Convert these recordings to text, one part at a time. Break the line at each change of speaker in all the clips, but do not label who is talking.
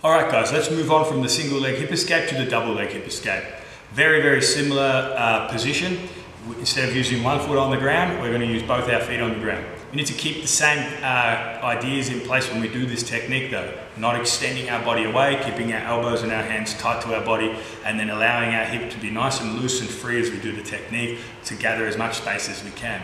All right guys, let's move on from the single leg hip escape to the double leg hip escape. Very, very similar position. Instead of using one foot on the ground, we're going to use both our feet on the ground. We need to keep the same ideas in place when we do this technique though. Not extending our body away, keeping our elbows and our hands tight to our body, and then allowing our hip to be nice and loose and free as we do the technique to gather as much space as we can.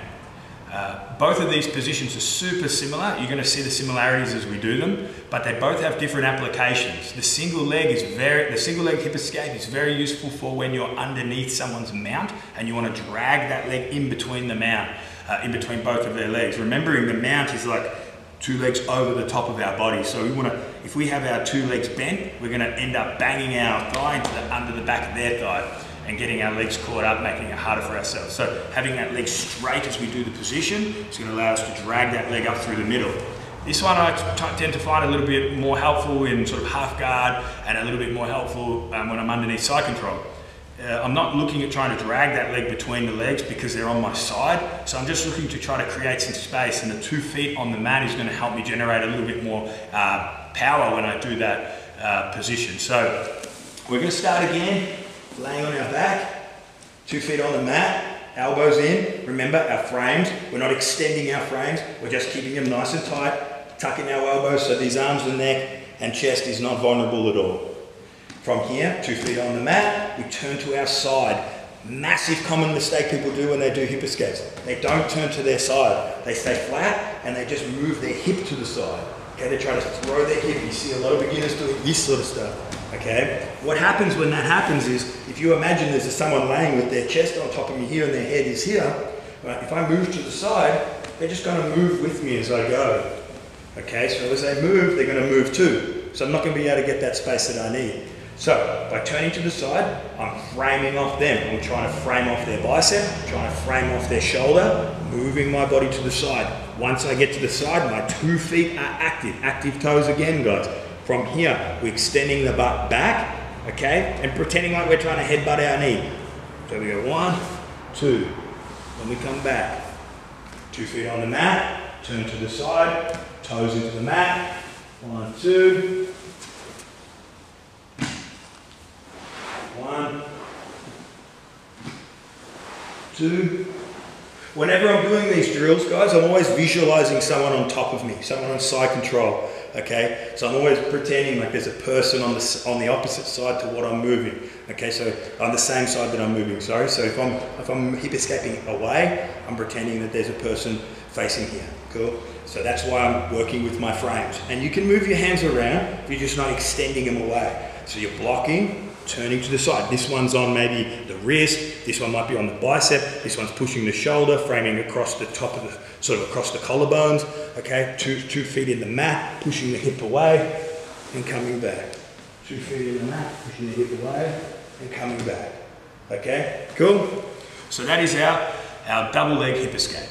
Both of these positions are super similar. You're going to see the similarities as we do them, but they both have different applications. The single leg hip escape is very useful for when you're underneath someone's mount and you want to drag that leg in between the mount, in between both of their legs. Remembering the mount is like two legs over the top of our body. So we want to, if we have our two legs bent, we're going to end up banging our thigh into under the back of their thigh and getting our legs caught up, making it harder for ourselves. So having that leg straight as we do the position is going to allow us to drag that leg up through the middle. This one I tend to find a little bit more helpful in sort of half guard and a little bit more helpful when I'm underneath side control. I'm not looking at trying to drag that leg between the legs because they're on my side. So I'm just looking to try to create some space, and the 2 feet on the mat is going to help me generate a little bit more power when I do that position. So we're going to start again. Laying on our back, 2 feet on the mat, elbows in. Remember our frames, we're not extending our frames, we're just keeping them nice and tight, tucking our elbows so these arms and neck and chest is not vulnerable at all. From here, 2 feet on the mat, we turn to our side. Massive common mistake people do when they do hip escapes. They don't turn to their side. They stay flat and they just move their hip to the side. Okay, they try to throw their hip. You see a lot of beginners doing this sort of stuff. Okay, what happens when that happens is, if you imagine there's someone laying with their chest on top of me here and their head is here, right, if I move to the side, they're just going to move with me as I go. Okay, so as they move, they're going to move too. So I'm not going to be able to get that space that I need. So by turning to the side, I'm framing off them. I'm trying to frame off their bicep, trying to frame off their shoulder, moving my body to the side. Once I get to the side, my 2 feet are active toes again, guys. From here, we're extending the butt back, okay, and pretending like we're trying to headbutt our knee. So we go 1, 2, then we come back. 2 feet on the mat, turn to the side, toes into the mat. 1, 2. 1, 2. Whenever I'm doing these drills, guys, I'm always visualizing someone on top of me, someone on side control. Okay, so I'm always pretending like there's a person on the opposite side to what I'm moving. Okay, so on the same side that I'm moving. Sorry. So if I'm hip escaping away, I'm pretending that there's a person facing here. Cool. So that's why I'm working with my frames. And you can move your hands around. You're just not extending them away. So you're blocking, turning to the side. This one's on maybe the wrist, this one might be on the bicep, this one's pushing the shoulder, framing across the top of the, sort of across the collarbones, okay? 2 feet in the mat, pushing the hip away and coming back. 2 feet in the mat, pushing the hip away and coming back, okay? Cool? So that is our double leg hip escape.